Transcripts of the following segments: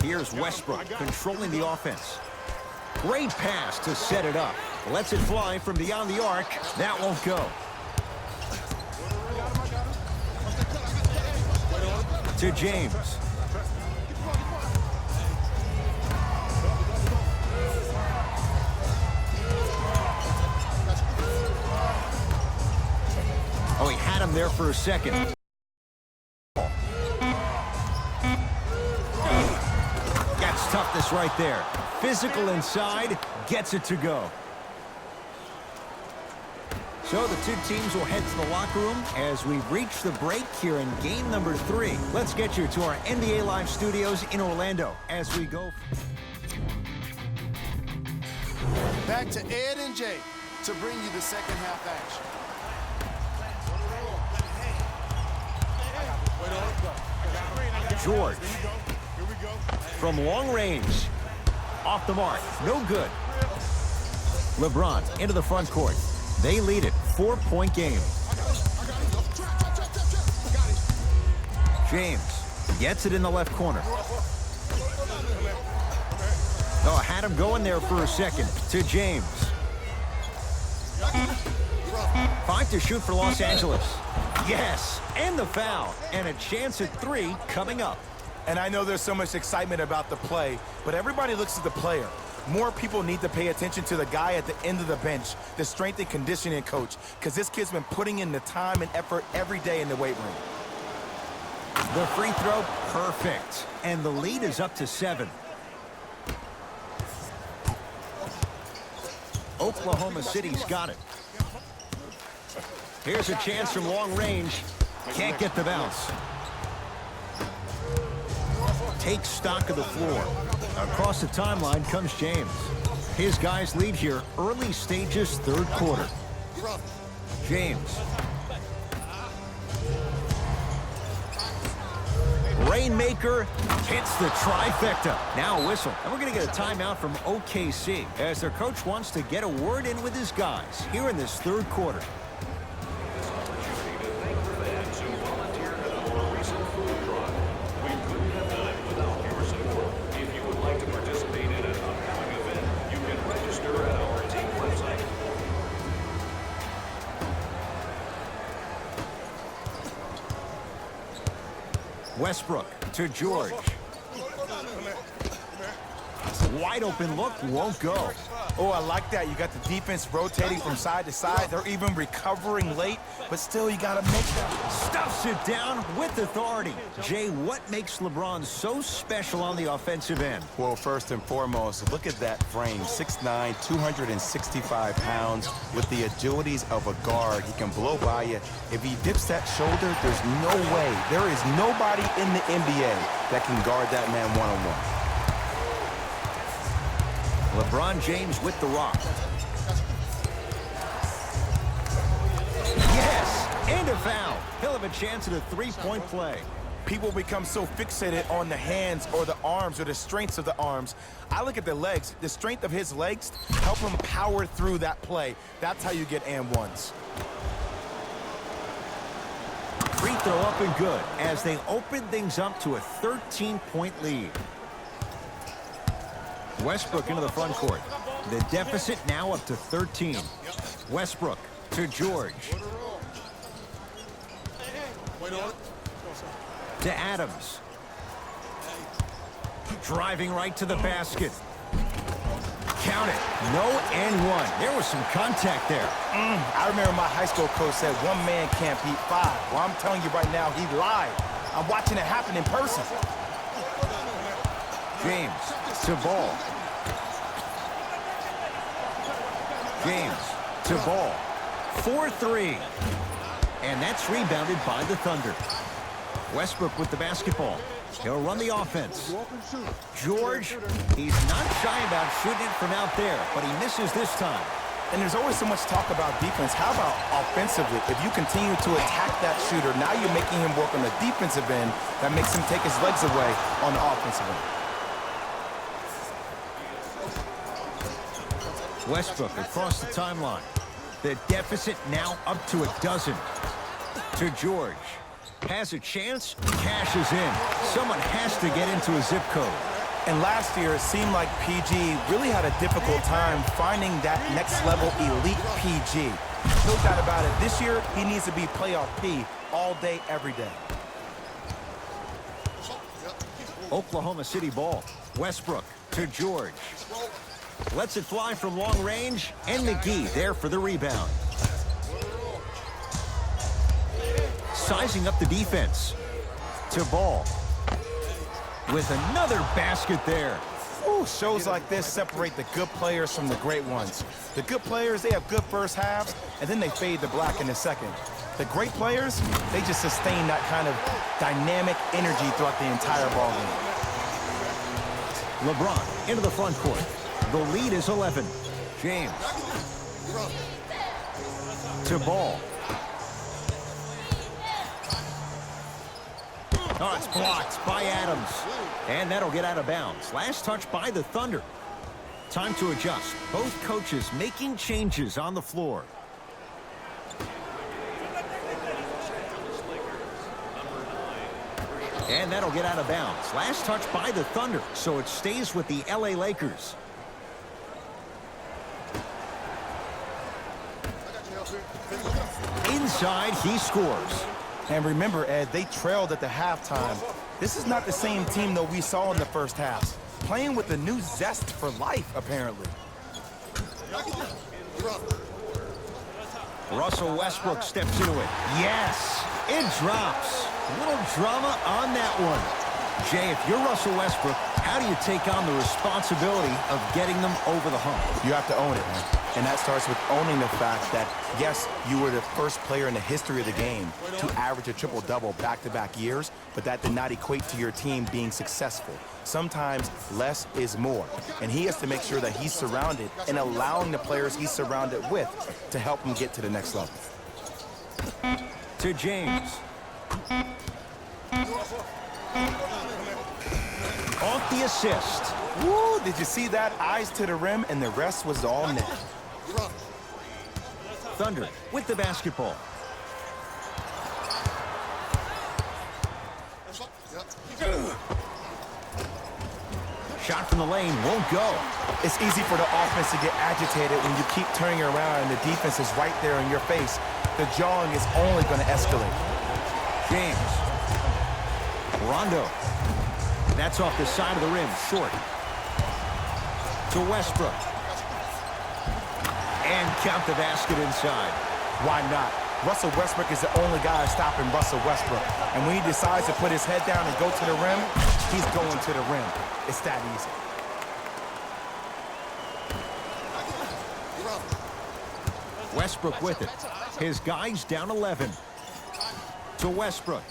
Here's Westbrook controlling the offense. Great pass to set it up. Lets it fly from beyond the arc. That won't go. To James. Oh, he had him there for a second. Gets toughness right there. Physical inside, gets it to go. So the two teams will head to the locker room as we reach the break here in game number 3. Let's get you to our NBA Live studios in Orlando as we go. Back to Ed and Jay to bring you the second half action. George. From long range. Off the mark. No good. LeBron into the front court. They lead it. 4-point game. James gets it in the left corner. Oh, had him going there for a second. To James. 5 to shoot for Los Angeles. Yes, and the foul. And a chance at 3 coming up. And I know there's so much excitement about the play, but everybody looks at the player. More people need to pay attention to the guy at the end of the bench, the strength and conditioning coach, because this kid's been putting in the time and effort every day in the weight room. The free throw, perfect. And the lead is up to 7. Oklahoma City's got it. Here's a chance from long range. Can't get the bounce. Takes stock of the floor. Across the timeline comes James. His guys lead here early stages, third quarter. James. Rainmaker hits the trifecta. Now a whistle. And we're going to get a timeout from OKC as their coach wants to get a word in with his guys here in this third quarter. Westbrook to George. Wide open look, won't go. Oh, I like that. You got the defense rotating from side to side. They're even recovering late, but still you got to make that. Stuffs it down with authority. Jay, what makes LeBron so special on the offensive end? Well, first and foremost, look at that frame. 6'9", 265 pounds with the agilities of a guard. He can blow by you. If he dips that shoulder, there's no way. There is nobody in the NBA that can guard that man one-on-one. LeBron James with the rock. Yes, and a foul. He'll have a chance at a three-point play. People become so fixated on the hands or the arms or the strengths of the arms. I look at the legs. The strength of his legs help him power through that play. That's how you get and ones. Free throw up and good as they open things up to a 13-point lead. Westbrook into the front court. The deficit now up to 13. Westbrook to George. To Adams. Driving right to the basket. Count it. No and one. There was some contact there. I remember my high school coach said one man can't beat 5. Well, I'm telling you right now, he lied. I'm watching it happen in person. James to Ball. James to Ball. 4-3. And that's rebounded by the Thunder. Westbrook with the basketball. He'll run the offense. George, he's not shy about shooting it from out there, but he misses this time. And there's always so much talk about defense. How about offensively? If you continue to attack that shooter, now you're making him work on the defensive end. That makes him take his legs away on the offensive end. Westbrook across the timeline. The deficit now up to a dozen. To George. Has a chance, cashes in. Someone has to get into a zip code. And last year, it seemed like PG really had a difficult time finding that next-level elite PG. No doubt about it. This year, he needs to be playoff P all day, every day. Oklahoma City ball. Westbrook to George. Lets it fly from long range, and McGee there for the rebound. Sizing up the defense. To Ball. With another basket there. Ooh, shows like this separate the good players from the great ones. The good players, they have good first halves, and then they fade to black in the second. The great players, they just sustain that kind of dynamic energy throughout the entire ballgame. LeBron into the front court. The lead is 11. James. To Ball. Oh, it's blocked by Adams. And that'll get out of bounds. Last touch by the Thunder. Time to adjust. Both coaches making changes on the floor. And that'll get out of bounds. Last touch by the Thunder, so it stays with the LA Lakers. Inside, he scores. And remember, Ed, they trailed at the halftime. This is not the same team that we saw in the first half. Playing with a new zest for life, apparently. Russell Westbrook steps into it. Yes, it drops. A little drama on that one. Jay, if you're Russell Westbrook, how do you take on the responsibility of getting them over the hump? You have to own it, man. And that starts with owning the fact that, yes, you were the first player in the history of the game to average a triple-double back-to-back years, but that did not equate to your team being successful. Sometimes less is more. And he has to make sure that he's surrounded and allowing the players he's surrounded with to help him get to the next level. To James. Off the assist. Woo, did you see that? Eyes to the rim, and the rest was all net. Thunder with the basketball. Shot from the lane won't go. It's easy for the offense to get agitated when you keep turning around and the defense is right there in your face. The jawing is only going to escalate. James. Rondo. That's off the side of the rim, short. To Westbrook. And count the basket inside. Why not? Russell Westbrook is the only guy stopping Russell Westbrook. And when he decides to put his head down and go to the rim, he's going to the rim. It's that easy. Westbrook with it. His guys down 11. To Westbrook.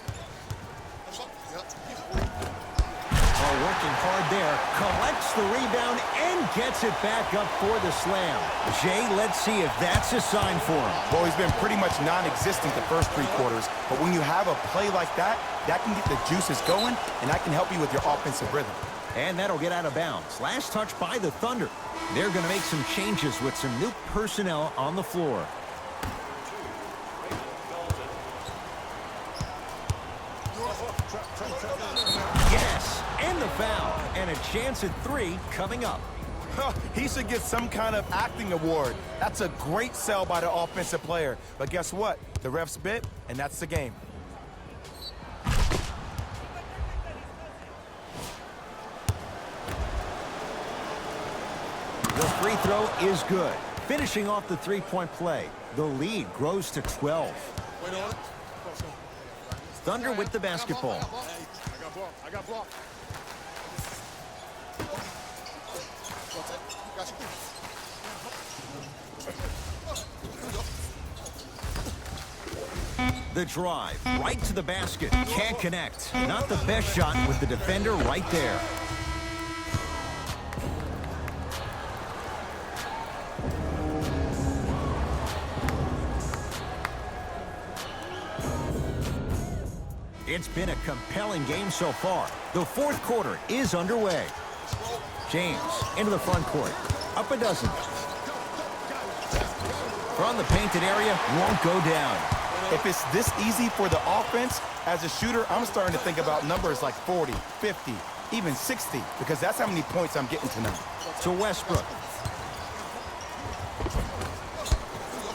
Working hard there, collects the rebound and gets it back up for the slam. Jay, let's see if that's a sign for him. Well, he's been pretty much non-existent the first 3 quarters, but when you have a play like that, that can get the juices going, and that can help you with your offensive rhythm. And that'll get out of bounds. Last touch by the Thunder. They're going to make some changes with some new personnel on the floor. Yes, and the foul, and a chance at 3 coming up. He should get some kind of acting award. That's a great sell by the offensive player. But guess what? The refs bit, and that's the game. The free throw is good. Finishing off the three-point play. The lead grows to 12. Thunder with the basketball. I got blocked. The drive, right to the basket. Can't connect. Not the best shot with the defender right there. It's been a compelling game so far. The fourth quarter is underway. James into the front court. Up a dozen. From the painted area, won't go down. If it's this easy for the offense, as a shooter, I'm starting to think about numbers like 40, 50, even 60, because that's how many points I'm getting tonight. To Westbrook.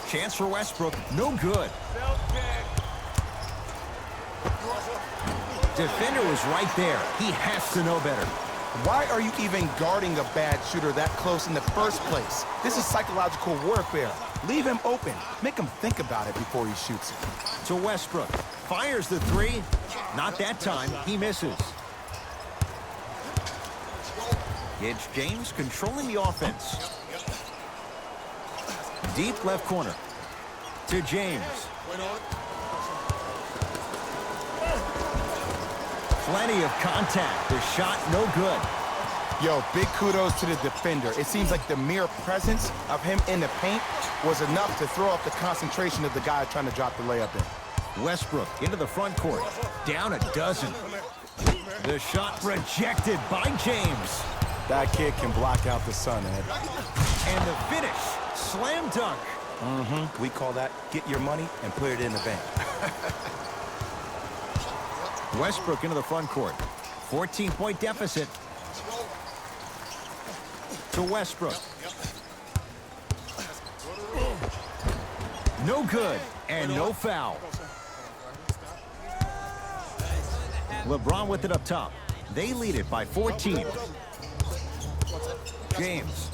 Chance for Westbrook. No good. Defender was right there. He has to know better. Why are you even guarding a bad shooter that close in the first place? This is psychological warfare. Leave him open. Make him think about it before he shoots it. To Westbrook. Fires the three. Not that time. He misses. It's James controlling the offense. Deep left corner. To James. Plenty of contact. The shot no good. Yo, big kudos to the defender. It seems like the mere presence of him in the paint was enough to throw off the concentration of the guy trying to drop the layup in. Westbrook into the front court. Down a dozen. The shot rejected by James. That kid can block out the sun, Ed. And the finish. Slam dunk. We call that get your money and put it in the bank. Westbrook into the front court. 14-point deficit. To Westbrook. No good and no foul. LeBron with it up top. They lead it by 14. James.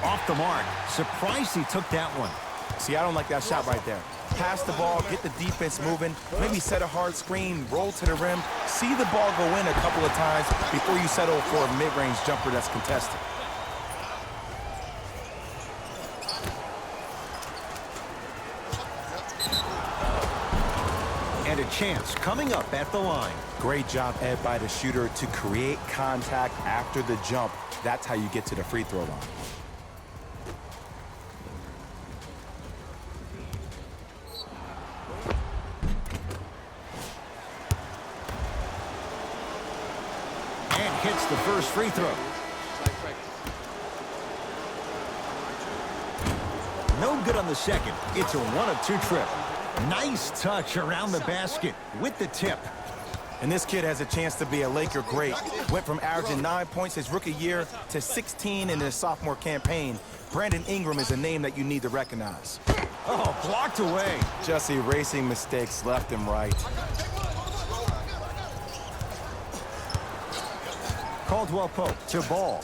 Off the mark. Surprised he took that one. See, I don't like that shot right there. Pass the ball, get the defense moving, maybe set a hard screen, roll to the rim, see the ball go in a couple of times before you settle for a mid-range jumper that's contested. And a chance coming up at the line. Great job, Ed, by the shooter to create contact after the jump. That's how you get to the free throw line. And hits the first free throw. No good on the second. It's a 1-of-2 trip. Nice touch around the basket with the tip. And this kid has a chance to be a Laker great. Went from averaging 9 points his rookie year to 16 in his sophomore campaign. Brandon Ingram is a name that you need to recognize. Oh, blocked away. Just erasing mistakes left and right. Caldwell Pope to Ball.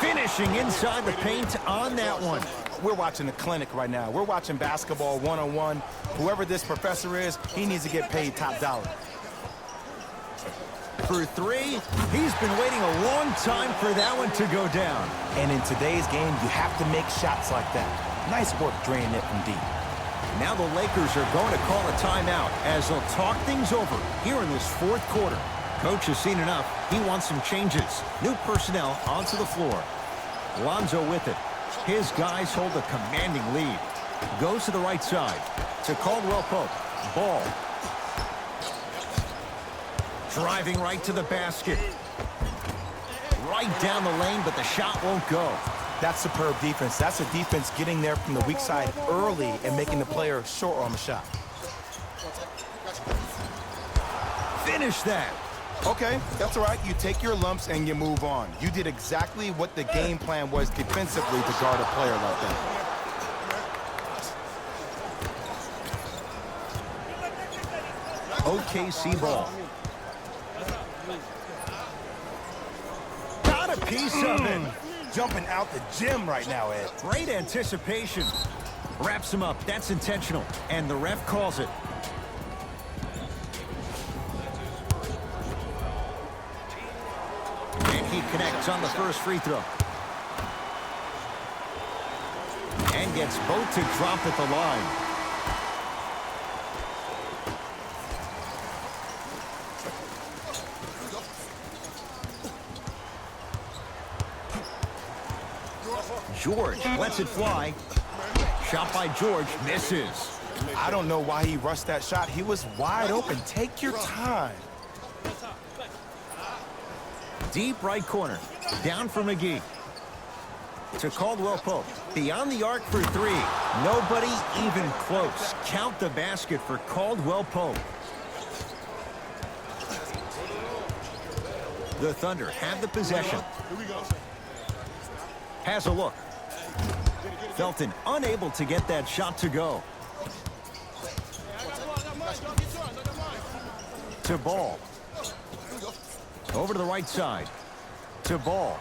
Finishing inside the paint on that one. We're watching a clinic right now. We're watching basketball one-on-one. Whoever this professor is, he needs to get paid top dollar. For three, he's been waiting a long time for that one to go down. And in today's game, you have to make shots like that. Nice work draining it from deep. Now the Lakers are going to call a timeout as they'll talk things over here in this fourth quarter. Coach has seen enough. He wants some changes. New personnel onto the floor. Lonzo with it. His guys hold a commanding lead. Goes to the right side to Caldwell Pope. Ball. Driving right to the basket. Right down the lane, but the shot won't go. That's superb defense. That's a defense getting there from the weak side early and making the player short on the shot. Finish that. Okay, that's all right. You take your lumps and you move on. You did exactly what the game plan was defensively to guard a player like that. OKC ball. Got a piece of it. Jumping out the gym right now, Ed. Great anticipation. Wraps him up. That's intentional. And the ref calls it. And he connects on the first free throw. And gets both to drop at the line. George lets it fly. Shot by George, misses. I don't know why he rushed that shot. He was wide open. Take your time. Deep right corner. Down for McGee. To Caldwell Pope. Beyond the arc for three. Nobody even close. Count the basket for Caldwell Pope. The Thunder have the possession. Has a look. Felton unable to get that shot to go. To Ball. Over to the right side. To Ball.